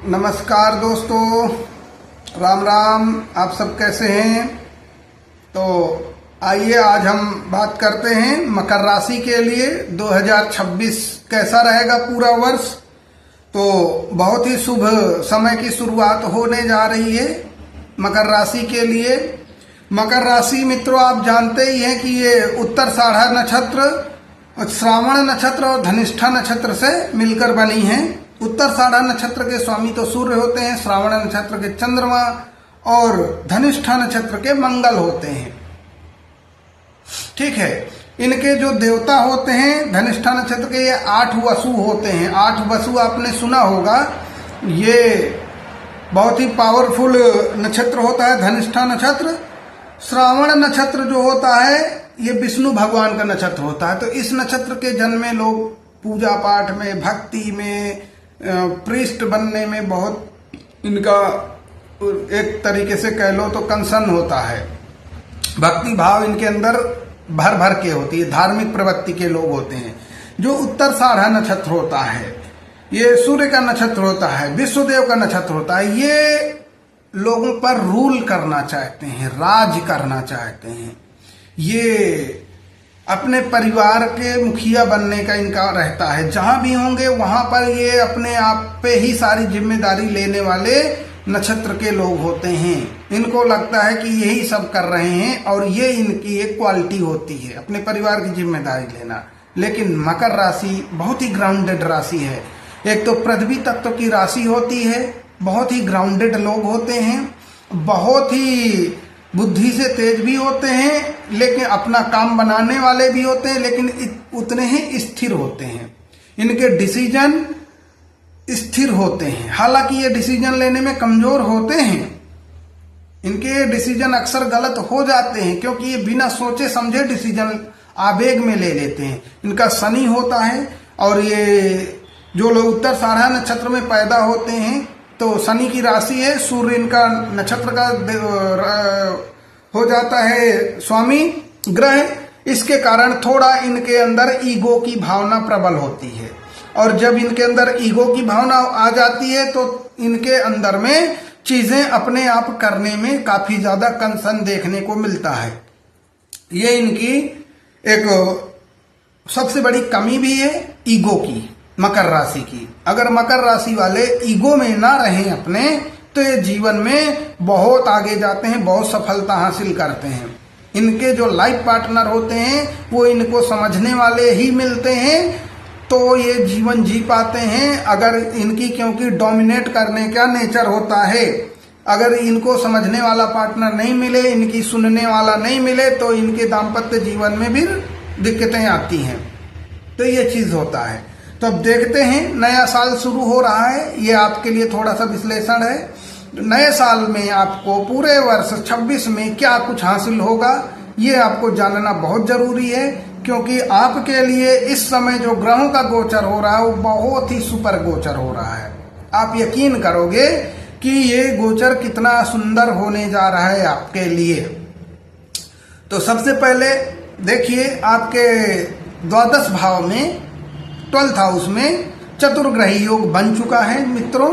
नमस्कार दोस्तों, राम राम। आप सब कैसे हैं? तो आइए आज हम बात करते हैं मकर राशि के लिए 2026 कैसा रहेगा पूरा वर्ष। तो बहुत ही शुभ समय की शुरुआत होने जा रही है मकर राशि के लिए। मकर राशि मित्रों, आप जानते ही हैं कि ये उत्तराषाढ़ नक्षत्र, श्रावण नक्षत्र और धनिष्ठा नक्षत्र से मिलकर बनी है। उत्तराषाढ़ नक्षत्र के स्वामी तो सूर्य होते हैं, श्रावण नक्षत्र के चंद्रमा और धनिष्ठा नक्षत्र के मंगल होते हैं। ठीक है, इनके जो देवता होते हैं धनिष्ठा नक्षत्र के, ये 8 वसु होते हैं। 8 वसु आपने सुना होगा, ये बहुत ही पावरफुल नक्षत्र होता है धनिष्ठा नक्षत्र। श्रावण नक्षत्र जो होता है ये विष्णु भगवान का नक्षत्र होता है। तो इस नक्षत्र के जन्मे लोग पूजा पाठ में, भक्ति में, प्रीस्ट बनने में बहुत इनका एक तरीके से कह लो तो कंसर्न होता है। भक्ति भाव इनके अंदर भर भर के होती है, धार्मिक प्रवृत्ति के लोग होते हैं। जो उत्तराषाढ़ नक्षत्र होता है ये सूर्य का नक्षत्र होता है, विश्वदेव का नक्षत्र होता है। ये लोगों पर रूल करना चाहते हैं, राज करना चाहते हैं। ये अपने परिवार के मुखिया बनने का इनका रहता है। जहां भी होंगे वहां पर ये अपने आप पे ही सारी जिम्मेदारी लेने वाले नक्षत्र के लोग होते हैं। इनको लगता है कि यही सब कर रहे हैं और ये इनकी एक क्वालिटी होती है, अपने परिवार की जिम्मेदारी लेना। लेकिन मकर राशि बहुत ही ग्राउंडेड राशि है। एक तो पृथ्वी तत्व की राशि होती है, बहुत ही ग्राउंडेड लोग होते हैं, बहुत ही बुद्धि से तेज भी होते हैं, लेकिन अपना काम बनाने वाले भी होते हैं, लेकिन उतने ही स्थिर होते हैं। इनके डिसीजन स्थिर होते हैं। हालांकि ये डिसीजन लेने में कमजोर होते हैं, इनके डिसीजन अक्सर गलत हो जाते हैं क्योंकि ये बिना सोचे समझे डिसीजन आवेग में ले लेते हैं। इनका शनि होता है और ये जो लोग उत्तराषाढ़ नक्षत्र में पैदा होते हैं तो शनि की राशि है, सूर्य इनका नक्षत्र का हो जाता है स्वामी ग्रह। इसके कारण थोड़ा इनके अंदर ईगो की भावना प्रबल होती है और जब इनके अंदर ईगो की भावना आ जाती है तो इनके अंदर में चीजें अपने आप करने में काफी ज्यादा कंसर्न देखने को मिलता है। ये इनकी एक सबसे बड़ी कमी भी है ईगो की, मकर राशि की। अगर मकर राशि वाले ईगो में ना रहें अपने, तो ये जीवन में बहुत आगे जाते हैं, बहुत सफलता हासिल करते हैं। इनके जो लाइफ पार्टनर होते हैं वो इनको समझने वाले ही मिलते हैं तो ये जीवन जी पाते हैं। अगर इनकी, क्योंकि डोमिनेट करने का नेचर होता है, अगर इनको समझने वाला पार्टनर नहीं मिले, इनकी सुनने वाला नहीं मिले, तो इनके दाम्पत्य जीवन में भी दिक्कतें आती हैं। तो ये चीज होता है। तो अब देखते हैं, नया साल शुरू हो रहा है, ये आपके लिए थोड़ा सा विश्लेषण है। नए साल में आपको पूरे वर्ष 26 में क्या कुछ हासिल होगा ये आपको जानना बहुत जरूरी है, क्योंकि आपके लिए इस समय जो ग्रहों का गोचर हो रहा है वो बहुत ही सुपर गोचर हो रहा है। आप यकीन करोगे कि ये गोचर कितना सुंदर होने जा रहा है आपके लिए। तो सबसे पहले देखिए, आपके द्वादश भाव में 12th हाउस में चतुर्ग्रही योग बन चुका है मित्रों,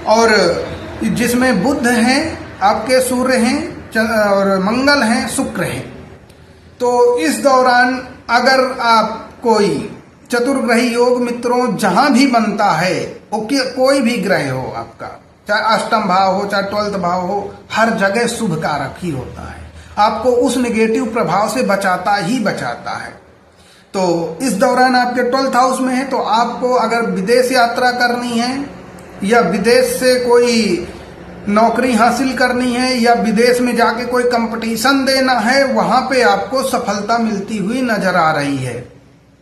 और जिसमें बुध हैं, आपके सूर्य हैं और मंगल हैं, शुक्र हैं। तो इस दौरान अगर आप कोई चतुर्ग्रही योग मित्रों जहां भी बनता है, कोई भी ग्रह हो आपका, चाहे अष्टम भाव हो चाहे 12th भाव हो, हर जगह शुभ कारक ही होता है। आपको उस नेगेटिव प्रभाव से बचाता ही बचाता है। तो इस दौरान आपके 12th हाउस में है, तो आपको अगर विदेश यात्रा करनी है या विदेश से कोई नौकरी हासिल करनी है या विदेश में जाके कोई कंपटीशन देना है, वहां पे आपको सफलता मिलती हुई नजर आ रही है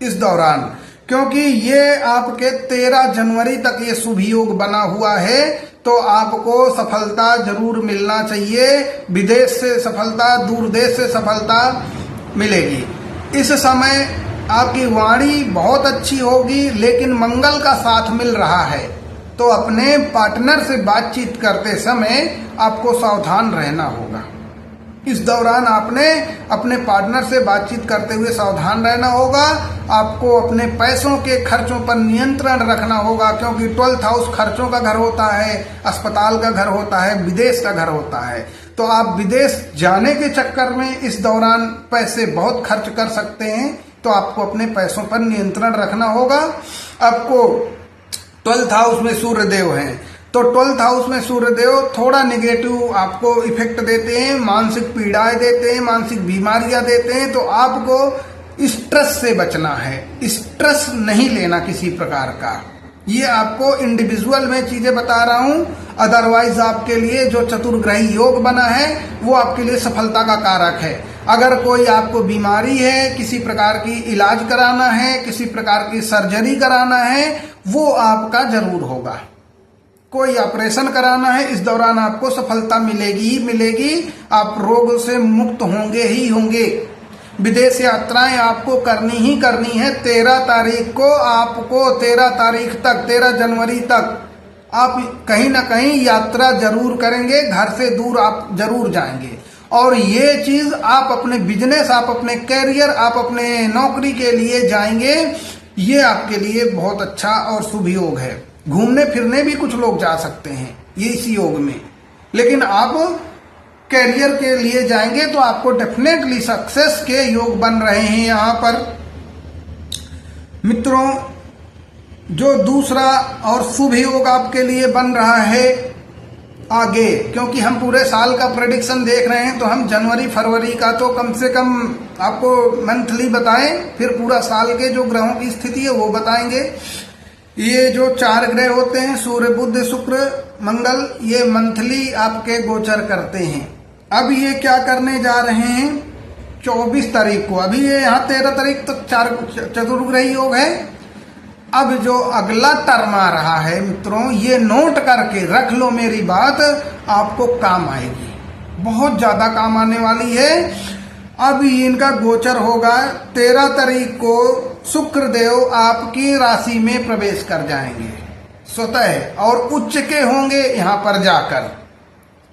इस दौरान, क्योंकि ये आपके 13 जनवरी तक ये शुभ योग बना हुआ है। तो आपको सफलता जरूर मिलना चाहिए, विदेश से सफलता, दूर देश से सफलता मिलेगी। इस समय आपकी वाणी बहुत अच्छी होगी, लेकिन मंगल का साथ मिल रहा है, तो अपने पार्टनर से बातचीत करते समय आपको सावधान रहना होगा। इस दौरान आपने अपने पार्टनर से बातचीत करते हुए सावधान रहना होगा। आपको अपने पैसों के खर्चों पर नियंत्रण रखना होगा, क्योंकि 12th हाउस खर्चों का घर होता है, अस्पताल का घर होता है, विदेश का घर होता है। तो आप विदेश जाने के चक्कर में इस दौरान पैसे बहुत खर्च कर सकते हैं, तो आपको अपने पैसों पर नियंत्रण रखना होगा। आपको 12th हाउस में सूर्यदेव हैं, तो 12th हाउस में सूर्यदेव थोड़ा निगेटिव आपको इफेक्ट देते हैं, मानसिक पीड़ाएं देते हैं, मानसिक बीमारियां देते हैं। तो आपको स्ट्रेस से बचना है, स्ट्रेस नहीं लेना किसी प्रकार का। ये आपको इंडिविजुअल में चीजें बता रहा हूं, अदरवाइज आपके लिए जो चतुर्ग्रही योग बना है वो आपके लिए सफलता का कारक है। अगर कोई आपको बीमारी है, किसी प्रकार की इलाज कराना है, किसी प्रकार की सर्जरी कराना है, वो आपका जरूर होगा। कोई ऑपरेशन कराना है, इस दौरान आपको सफलता मिलेगी ही मिलेगी, आप रोग से मुक्त होंगे ही होंगे। विदेश यात्राएं आपको करनी ही करनी है। 13 तारीख को आपको 13 तारीख तक 13 जनवरी तक आप कहीं ना कहीं यात्रा जरूर करेंगे, घर से दूर आप जरूर जाएंगे। और ये चीज आप अपने बिजनेस, आप अपने कैरियर, आप अपने नौकरी के लिए जाएंगे, ये आपके लिए बहुत अच्छा और शुभ योग है। घूमने फिरने भी कुछ लोग जा सकते हैं ये इस योग में, लेकिन आप कैरियर के लिए जाएंगे तो आपको डेफिनेटली सक्सेस के योग बन रहे हैं। यहाँ पर मित्रों, जो दूसरा और शुभ योग आपके लिए बन रहा है आगे, क्योंकि हम पूरे साल का प्रेडिक्शन देख रहे हैं, तो हम जनवरी फरवरी का तो कम से कम आपको मंथली बताएं, फिर पूरा साल के जो ग्रहों की स्थिति है वो बताएंगे। ये जो 4 ग्रह होते हैं, सूर्य, बुध, शुक्र, मंगल, ये मंथली आपके गोचर करते हैं। अब ये क्या करने जा रहे हैं 24 तारीख को, अभी ये यहाँ 13 तारीख तक 4 चतुर्ग्रही योग है। अब जो अगला टर्म आ रहा है मित्रों, ये नोट करके रख लो मेरी बात, आपको काम आएगी, बहुत ज्यादा काम आने वाली है। अब इनका गोचर होगा 13 तारीख को, शुक्रदेव आपकी राशि में प्रवेश कर जाएंगे स्वतः, और उच्च के होंगे यहाँ पर जाकर,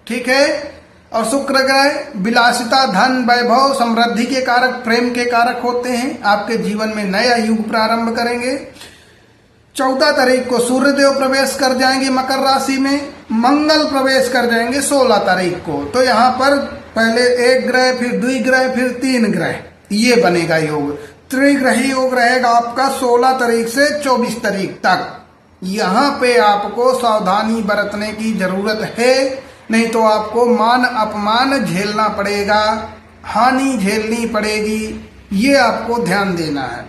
ठीक है। और शुक्र ग्रह विलासिता, धन, वैभव, समृद्धि के कारक, प्रेम के कारक होते हैं। आपके जीवन में नया युग प्रारंभ करेंगे। 14 तारीख को सूर्यदेव प्रवेश कर जाएंगे मकर राशि में, मंगल प्रवेश कर जाएंगे 16 तारीख को। तो यहाँ पर पहले 1 ग्रह, फिर 2 ग्रह, फिर 3 ग्रह, ये बनेगा योग। त्रिग्रही योग रहेगा आपका 16 तारीख से 24 तारीख तक। यहाँ पे आपको सावधानी बरतने की जरूरत है, नहीं तो आपको मान अपमान झेलना पड़ेगा, हानि झेलनी पड़ेगी, ये आपको ध्यान देना है।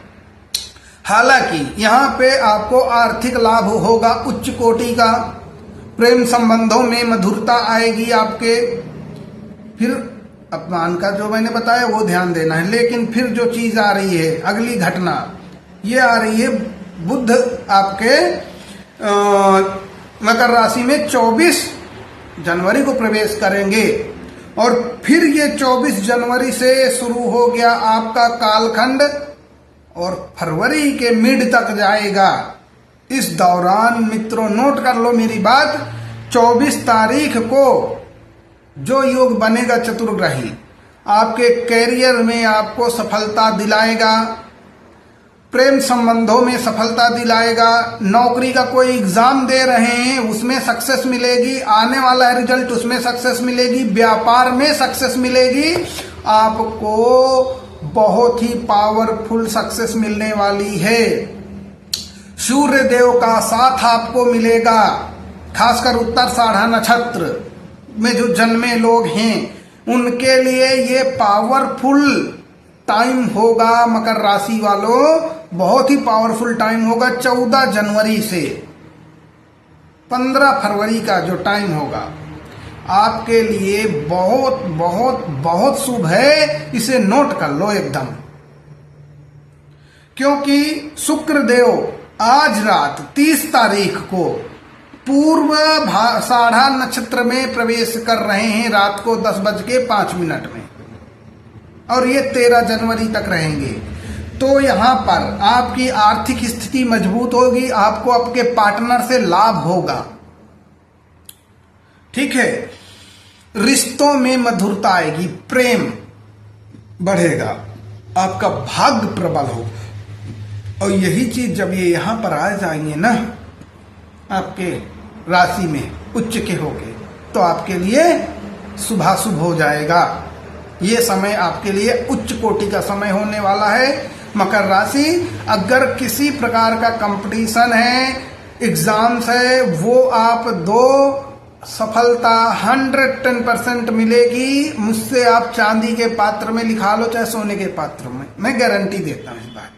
हालांकि यहाँ पे आपको आर्थिक लाभ होगा उच्च कोटि का, प्रेम संबंधों में मधुरता आएगी आपके, फिर अपमान का जो मैंने बताया वो ध्यान देना है। लेकिन फिर जो चीज आ रही है, अगली घटना ये आ रही है, बुध आपके मकर राशि में 24 जनवरी को प्रवेश करेंगे, और फिर ये 24 जनवरी से शुरू हो गया आपका कालखंड, और फरवरी के मिड तक जाएगा। इस दौरान मित्रों नोट कर लो मेरी बात, 24 तारीख को जो योग बनेगा चतुर्ग्रही, आपके कैरियर में आपको सफलता दिलाएगा, प्रेम संबंधों में सफलता दिलाएगा, नौकरी का कोई एग्जाम दे रहे हैं उसमें सक्सेस मिलेगी, आने वाला है रिजल्ट उसमें सक्सेस मिलेगी, व्यापार में सक्सेस मिलेगी, आपको बहुत ही पावरफुल सक्सेस मिलने वाली है। सूर्य देव का साथ आपको मिलेगा, खासकर उत्तराषाढ़ नक्षत्र में जो जन्मे लोग हैं उनके लिए ये पावरफुल टाइम होगा। मकर राशि वालों, बहुत ही पावरफुल टाइम होगा। 14 जनवरी से 15 फरवरी का जो टाइम होगा आपके लिए बहुत बहुत बहुत शुभ है, इसे नोट कर लो एकदम। क्योंकि शुक्रदेव आज रात 30 तारीख को पूर्व आषाढ़ा नक्षत्र में प्रवेश कर रहे हैं, रात को 10:05 में, और ये 13 जनवरी तक रहेंगे। तो यहाँ पर आपकी आर्थिक स्थिति मजबूत होगी, आपको आपके पार्टनर से लाभ होगा, ठीक है। रिश्तों में मधुरता आएगी, प्रेम बढ़ेगा, आपका भाग्य प्रबल हो। और यही चीज जब ये यहां पर आ जाएंगे ना आपके राशि में उच्च के होके, तो आपके लिए शुभाशुभ हो जाएगा। ये समय आपके लिए उच्च कोटि का समय होने वाला है। मकर राशि, अगर किसी प्रकार का कंपटीशन है, एग्जाम्स है, वो आप दो, सफलता 110% मिलेगी। मुझसे आप चांदी के पात्र में लिखा लो चाहे सोने के पात्र में, मैं गारंटी देता हूं इस बात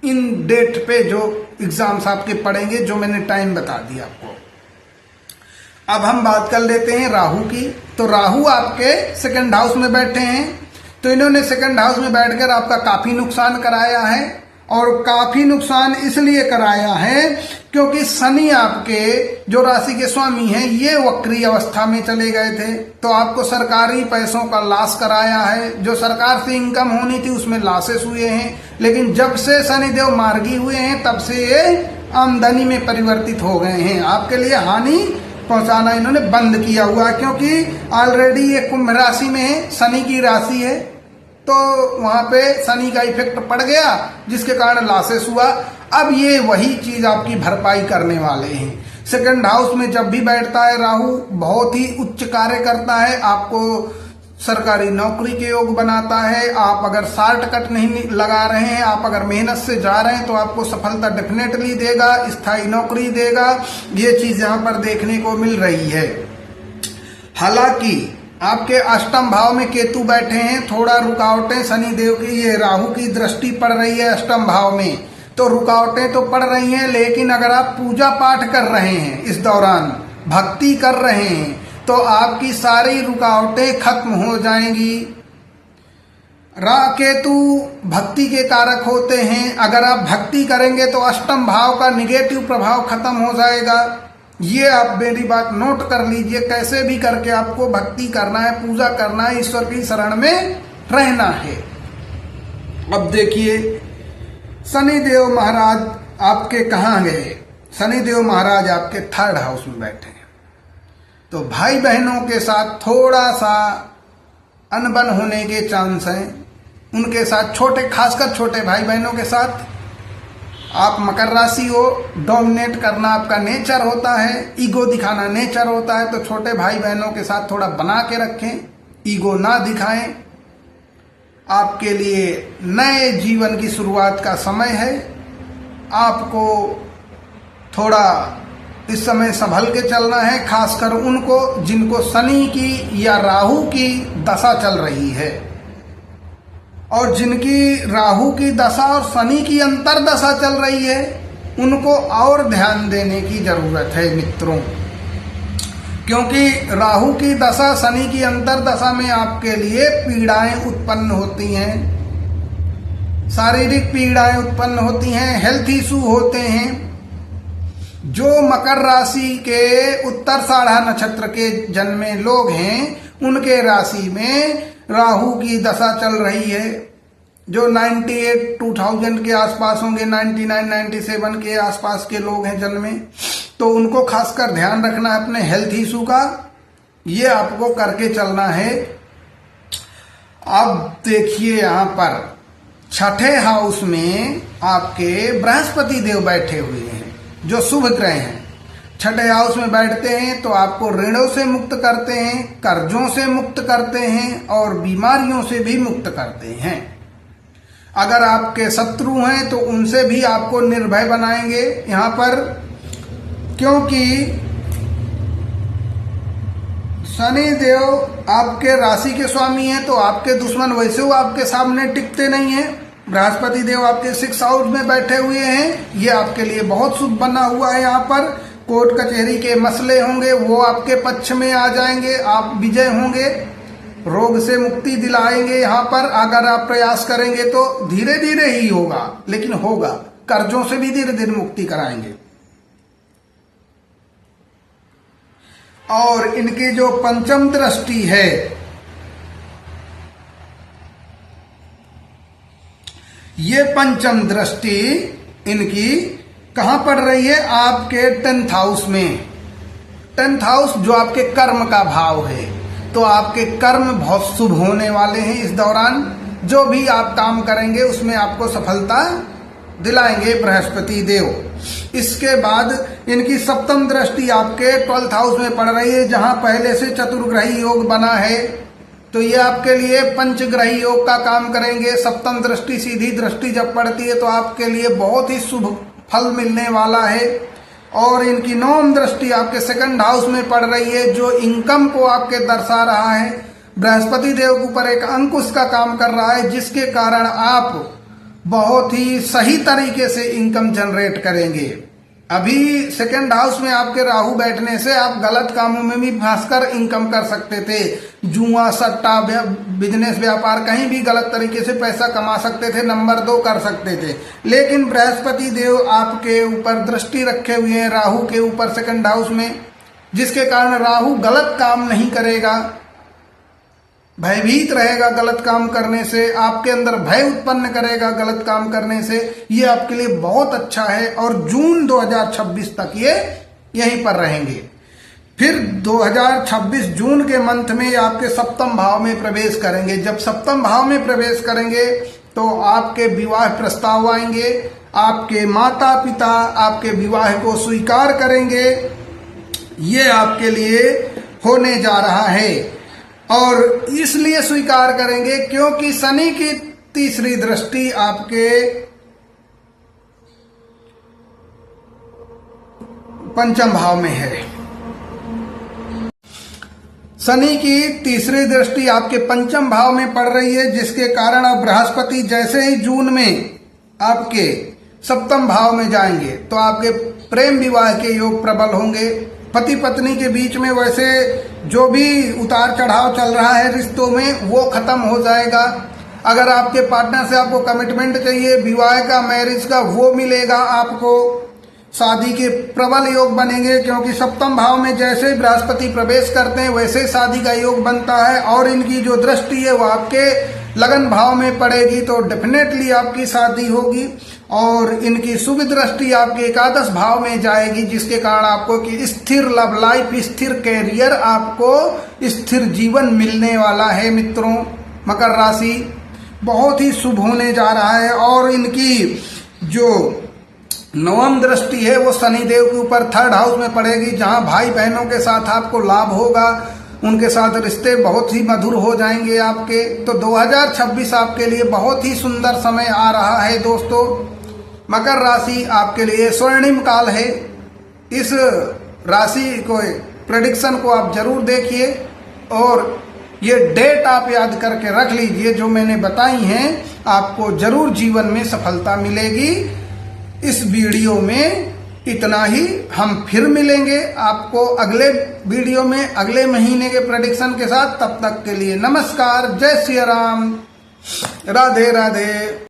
की। इन डेट पे जो एग्जाम्स आपके पढ़ेंगे, जो मैंने टाइम बता दिया आपको। अब हम बात कर लेते हैं राहु की। तो राहु आपके सेकंड हाउस में बैठे हैं, तो इन्होंने सेकंड हाउस में बैठकर आपका काफी नुकसान कराया है। और काफी नुकसान इसलिए कराया है क्योंकि शनि आपके जो राशि के स्वामी हैं, ये वक्री अवस्था में चले गए थे, तो आपको सरकारी पैसों का लॉस कराया है। जो सरकार से इनकम होनी थी उसमें लॉसेस हुए हैं। लेकिन जब से शनिदेव मार्गी हुए हैं, तब से ये आमदनी में परिवर्तित हो गए हैं। आपके लिए हानि पहुंचाना इन्होंने बंद किया हुआ, क्योंकि ऑलरेडी ये कुंभ राशि में है, शनि की राशि है, तो वहां पे शनि का इफेक्ट पड़ गया, जिसके कारण लॉसेस हुआ। अब ये वही चीज आपकी भरपाई करने वाले हैं। सेकंड हाउस में जब भी बैठता है राहु, बहुत ही उच्च कार्य करता है, आपको सरकारी नौकरी के योग बनाता है। आप अगर शॉर्टकट नहीं लगा रहे हैं, आप अगर मेहनत से जा रहे हैं, तो आपको सफलता डेफिनेटली देगा, स्थायी नौकरी देगा। ये चीज यहाँ पर देखने को मिल रही है। हालांकि आपके अष्टम भाव में केतु बैठे हैं, थोड़ा रुकावटें शनिदेव की, ये राहु की दृष्टि पड़ रही है अष्टम भाव में, तो रुकावटें तो पड़ रही हैं। लेकिन अगर आप पूजा पाठ कर रहे हैं, इस दौरान भक्ति कर रहे हैं, तो आपकी सारी रुकावटें खत्म हो जाएंगी। राहु केतु भक्ति के कारक होते हैं। अगर आप भक्ति करेंगे तो अष्टम भाव का निगेटिव प्रभाव खत्म हो जाएगा। ये आप मेरी बात नोट कर लीजिए, कैसे भी करके आपको भक्ति करना है, पूजा करना है, ईश्वर की शरण में रहना है। अब देखिए शनिदेव महाराज आपके कहाँ गए। शनिदेव महाराज आपके थर्ड हाउस में बैठे हैं, तो भाई बहनों के साथ थोड़ा सा अनबन होने के चांस हैं। उनके साथ छोटे, खासकर छोटे भाई बहनों के साथ, आप मकर राशि हो, डोमिनेट करना आपका नेचर होता है, ईगो दिखाना नेचर होता है, तो छोटे भाई बहनों के साथ थोड़ा बना के रखें, ईगो ना दिखाएं। आपके लिए नए जीवन की शुरुआत का समय है। आपको थोड़ा इस समय संभल के चलना है, खासकर उनको जिनको शनि की या राहु की दशा चल रही है, और जिनकी राहु की दशा और शनि की अंतर दशा चल रही है, उनको और ध्यान देने की जरूरत है मित्रों। क्योंकि राहु की दशा, शनि की अंतर दशा में आपके लिए पीड़ाएं उत्पन्न होती हैं, शारीरिक पीड़ाएं उत्पन्न होती हैं, हेल्थ इशू होते हैं। जो मकर राशि के उत्तराषाढ़ा नक्षत्र के जन्मे लोग हैं, उनके राशि में राहु की दशा चल रही है। जो 98 2000 के आसपास होंगे, 99 97 के आसपास के लोग हैं जन्मे, तो उनको खासकर ध्यान रखना है अपने हेल्थ इशू का। ये आपको करके चलना है। अब देखिए यहाँ पर छठे हाउस में आपके बृहस्पति देव बैठे हुए हैं, जो शुभ ग्रह हैं। छठे हाउस में बैठते हैं तो आपको ऋणों से मुक्त करते हैं, कर्जों से मुक्त करते हैं, और बीमारियों से भी मुक्त करते हैं। अगर आपके शत्रु हैं तो उनसे भी आपको निर्भय बनाएंगे यहाँ पर, क्योंकि शनि देव आपके राशि के स्वामी हैं, तो आपके दुश्मन वैसे वो आपके सामने टिकते नहीं हैं। बृहस्पति देव आपके 6 हाउस में बैठे हुए हैं, ये आपके लिए बहुत शुभ बना हुआ है। यहाँ पर कोर्ट कचहरी के मसले होंगे, वो आपके पक्ष में आ जाएंगे, आप विजय होंगे, रोग से मुक्ति दिलाएंगे। यहाँ पर अगर आप प्रयास करेंगे तो धीरे धीरे ही होगा, लेकिन होगा। कर्जों से भी धीरे धीरे मुक्ति कराएंगे। और इनकी जो पंचम दृष्टि है, ये पंचम दृष्टि इनकी कहां पड़ रही है? आपके 10th हाउस में। 10th हाउस जो आपके कर्म का भाव है, तो आपके कर्म बहुत शुभ होने वाले हैं। इस दौरान जो भी आप काम करेंगे उसमें आपको सफलता दिलाएंगे बृहस्पति देव। इसके बाद इनकी सप्तम दृष्टि आपके 12th हाउस में पड़ रही है, जहां पहले से चतुर्ग्रही योग बना है, तो ये आपके लिए पंचग्रही योग का काम करेंगे। सप्तम दृष्टि सीधी दृष्टि जब पड़ती है तो आपके लिए बहुत ही शुभ फल मिलने वाला है। और इनकी नवम दृष्टि आपके 2nd हाउस में पड़ रही है, जो इनकम को आपके दर्शा रहा है। बृहस्पति देव के ऊपर एक अंकुश का काम कर रहा है, जिसके कारण आप बहुत ही सही तरीके से इनकम जनरेट करेंगे। अभी 2nd हाउस में आपके राहु बैठने से आप गलत कामों में भी फंसकर इनकम कर सकते थे। जुआ, सट्टा, बिजनेस, व्यापार, कहीं भी गलत तरीके से पैसा कमा सकते थे, नंबर 2 कर सकते थे। लेकिन बृहस्पति देव आपके ऊपर दृष्टि रखे हुए हैं राहु के ऊपर 2nd हाउस में, जिसके कारण राहु गलत काम नहीं करेगा, भयभीत रहेगा गलत काम करने से, आपके अंदर भय उत्पन्न करेगा गलत काम करने से। ये आपके लिए बहुत अच्छा है और जून 2026 तक ये यहीं पर रहेंगे। फिर 2026 जून के मंथ में आपके सप्तम भाव में प्रवेश करेंगे। जब सप्तम भाव में प्रवेश करेंगे तो आपके विवाह प्रस्ताव आएंगे, आपके माता पिता आपके विवाह को स्वीकार करेंगे। ये आपके लिए होने जा रहा है और इसलिए स्वीकार करेंगे क्योंकि शनि की तीसरी दृष्टि आपके पंचम भाव में है। शनि की तीसरी दृष्टि आपके पंचम भाव में पड़ रही है, जिसके कारण अब बृहस्पति जैसे ही जून में आपके सप्तम भाव में जाएंगे तो आपके प्रेम विवाह के योग प्रबल होंगे। पति पत्नी के बीच में वैसे जो भी उतार चढ़ाव चल रहा है रिश्तों में, वो खत्म हो जाएगा। अगर आपके पार्टनर से आपको कमिटमेंट चाहिए, विवाह का, मैरिज का, वो मिलेगा आपको। शादी के प्रबल योग बनेंगे, क्योंकि सप्तम भाव में जैसे बृहस्पति प्रवेश करते हैं वैसे शादी का योग बनता है। और इनकी जो दृष्टि है वो आपके लगन भाव में पड़ेगी, तो डेफिनेटली आपकी शादी होगी। और इनकी शुभ दृष्टि आपके एकादश भाव में जाएगी, जिसके कारण आपको कि स्थिर लव लाइफ, स्थिर कैरियर, आपको स्थिर जीवन मिलने वाला है। मित्रों, मकर राशि बहुत ही शुभ होने जा रहा है। और इनकी जो नवम दृष्टि है वो शनिदेव के ऊपर 3rd हाउस में पड़ेगी, जहां भाई बहनों के साथ आपको लाभ होगा, उनके साथ रिश्ते बहुत ही मधुर हो जाएंगे आपके। तो 2026 आपके लिए बहुत ही सुंदर समय आ रहा है दोस्तों। मकर राशि आपके लिए स्वर्णिम काल है। इस राशि को प्रेडिक्शन को आप जरूर देखिए और ये डेट आप याद करके रख लीजिए जो मैंने बताई हैं, आपको जरूर जीवन में सफलता मिलेगी। इस वीडियो में इतना ही, हम फिर मिलेंगे आपको अगले वीडियो में अगले महीने के प्रेडिक्शन के साथ। तब तक के लिए नमस्कार, जय श्री राम, राधे राधे।